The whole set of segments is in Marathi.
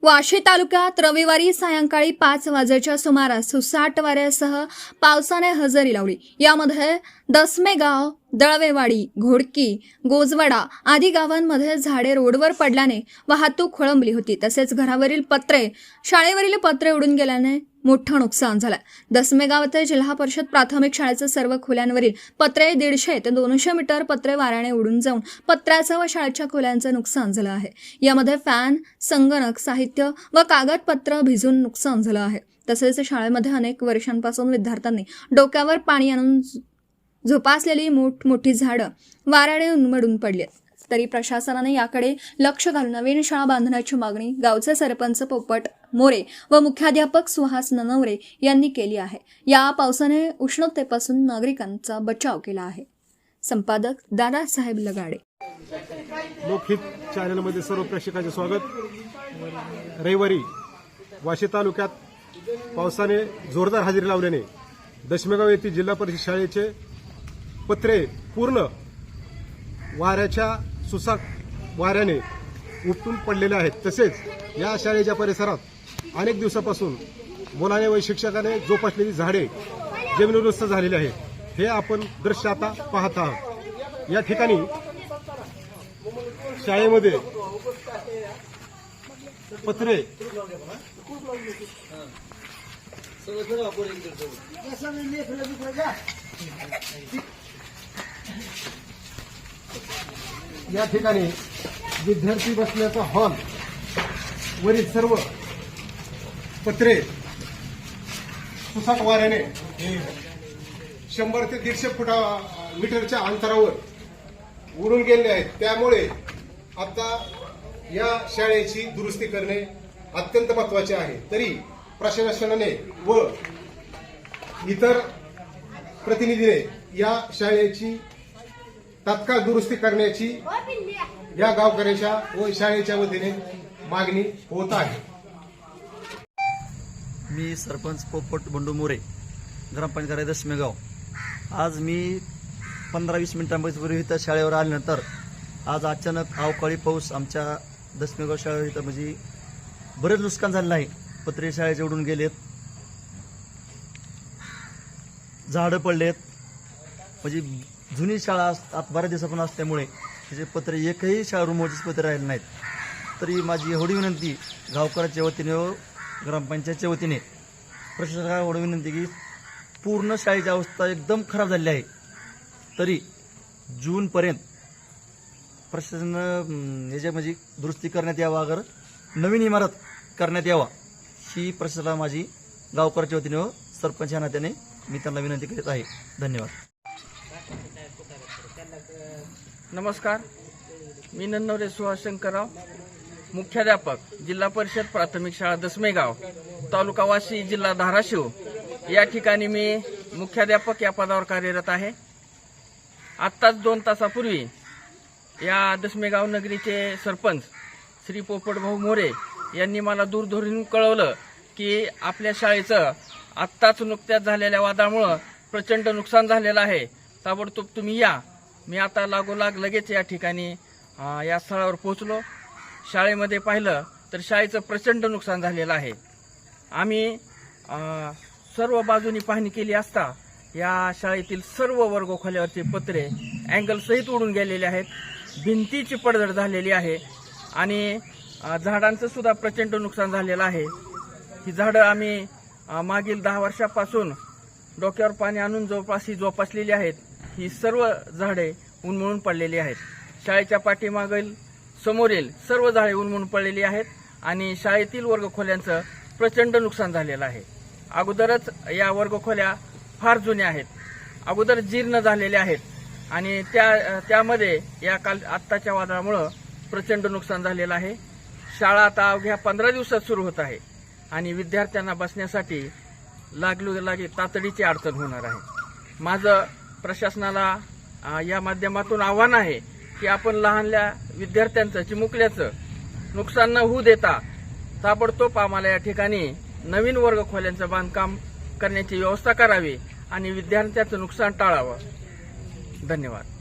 वाशी तालुक्यात रविवारी सायंकाळी 5 वाजेच्या सुमारास सुसाट वाऱ्यासह पावसाने हजेरी लावली। यामध्ये दसमेगाव, दळवेवाडी, घोडकी, गोजवाडा आदी गावांमध्ये झाडे रोडवर पडल्याने वाहतूक खोळंबली होती। तसेच घरावरील पत्रे, शाळेवरील पत्रे उडून गेल्याने मोठं नुकसान झालं। दसमेगाव येथे जिल्हा परिषद प्राथमिक शाळेच्या सर्व खोल्यांवरील पत्रे 150 ते 200 मीटर पत्रे वाऱ्याने उडून जाऊन पत्र्याचं व शाळेच्या खोल्यांचं नुकसान झालं आहे। यामध्ये फॅन, संगणक, साहित्य व कागदपत्र भिजून नुकसान झालं आहे। तसेच शाळेमध्ये अनेक वर्षांपासून विद्यार्थ्यांनी डोक्यावर पाणी आणून झोपासलेली मोठी झाडं वाऱ्याने उन्मळून पडली। तरी प्रशासनाने याकडे लक्ष घालून नवीन शाळा बांधण्याची मागणी गावचे सरपंच पोपट मोरे व मुख्याध्यापक सुहास ननवरे यांनी केली आहे। या पावसाने उष्णतेपासून नागरिकांचा बचाव केला आहे। संपादक दादासाहेब लगाडे। लोकहित चॅनलमध्ये सर्व प्रेक्षकांचे स्वागत। रविवारी वाशी तालुक्यात पावसाने जोरदार हजेरी लावल्याने दशमेगाव येथील जिल्हा परिषद शाळेचे पत्रे पूर्ण वाऱ्याच्या सुसाट वाऱ्याने उपटून पडलेले आहेत। तसेच या शाळेच्या परिसरात अनेक दिवसापासून मुलाने व शिक्षकाने जोपासलेली झाडे जमिनीवरस्त झालेली आहेत। हे आपण दृश्य आता पाहत आहात। या ठिकाणी शाळेमध्ये पत्रे या ठिकाणी विद्यार्थी बसण्याचा हॉल वरील सर्व पत्रे सुसाट वाऱ्याने 100 ते 150 मीटरच्या अंतरावर उडून गेले आहेत। त्यामुळे आता या शाळेची दुरुस्ती करणे अत्यंत महत्त्वाचे आहे। तरी प्रशासनाने व इतर प्रतिनिधीने या शाळेची तात्काळ दुरुस्ती करण्याची या गावकऱ्यांच्या व शाळेच्या वतीने मागणी होत आहे। मी सरपंच पोपट बंडू मोरे, ग्रामपंचायत दशमेगाव। आज मी 15-20 मिनिटांपूर्वी इथं शाळेवर आल्यानंतर आज अचानक अवकाळी पाऊस आमच्या दशमेगाव शाळेवर इथं म्हणजे बरेच नुकसान झालेलं आहे। पत्रे शाळेचे उडून गेलेत, झाडं पडलेत। म्हणजे जुनी शाळा आता बऱ्याच दिवसापासून असल्यामुळे त्याचे पत्रे एकही शाळा रूमवरचेच पत्रे राहिले नाहीत। तरी माझी एवढी विनंती गावकऱ्याच्या वतीने व ग्रामपंचायतच्या वतीने प्रशासनाला एवढी विनंती की पूर्ण शाळेची अवस्था एकदम खराब झालेली आहे। तरी जूनपर्यंत प्रशासनानं याच्या म्हणजे दुरुस्ती करण्यात यावा, अगर नवीन इमारत करण्यात यावा ही प्रशासनाला माझी गावकऱ्याच्या वतीने व सरपंच या नात्याने मी त्यांना विनंती करीत आहे। धन्यवाद। नमस्कार, मी नन्नवरे सुहास शंकरराव, मुख्याध्यापक जिल्हा परिषद प्राथमिक शाळा दसमेगाव, तालुका वाशी, जिल्हा धाराशिव या ठिकाणी मी मुख्याध्यापक या पदावर कार्यरत आहे। आत्ताच 2 तासापूर्वी या दसमेगाव नगरीचे सरपंच श्री पोपटभाऊ मोरे यांनी मला दूरध्वनीवरून कळवलं की आपल्या शाळेचं आत्ताच नुकत्याच झालेल्या वादळामुळे प्रचंड नुकसान झालेलं आहे, ताबडतोब तुम्ही या। मी आता लागोलाग लगेच या ठिकाणी या स्थळावर पोहोचलो। शाळेमध्ये पाहिलं तर शाळेचं प्रचंड नुकसान झालेलं आहे। आम्ही सर्व बाजूनी पाहणी केली असता या शाळेतील सर्व वर्गखोल्यावरचे पत्रे अँगल सहित उडून गेलेले आहेत। भिंतीची पडझड झालेली आहे आणि झाडांचं सुद्धा प्रचंड नुकसान झालेलं आहे। ही झाडं आम्ही मागील 10 वर्षापासून डोक्यावर पाणी आणून जवळपास जोपासलेली आहेत। ही सर्व झाडे उन्मळून पडलेली आहेत। शाळेच्या पाठीमागील समोरील सर्व झाडे उन्मळून पडलेली आहेत आणि शाळेतील वर्गखोल्यांचं प्रचंड नुकसान झालेलं आहे। अगोदरच या वर्गखोल्या फार जुन्या आहेत, अगोदर जीर्ण झालेल्या आहेत आणि त्यामध्ये या आत्ताच्या वादळामुळे प्रचंड नुकसान झालेलं आहे। शाळा आता अवघ्या 15 दिवसात सुरू होत आहे आणि विद्यार्थ्यांना बसण्यासाठी लागोलागी तातडीची अडचण होणार आहे। माझं प्रशासनाला या माध्यमातून आव्हान आहे की आपण लहानल्या विद्यार्थ्यांचं चिमुकल्याचं नुकसान न होऊ देता ताबडतोब आम्हाला या ठिकाणी नवीन वर्गखोल्यांचं बांधकाम करण्याची व्यवस्था करावी आणि विद्यार्थ्यांचं नुकसान टाळावं। धन्यवाद।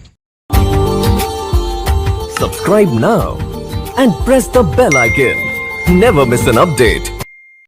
Subscribe now and press the bell icon. Never miss an update.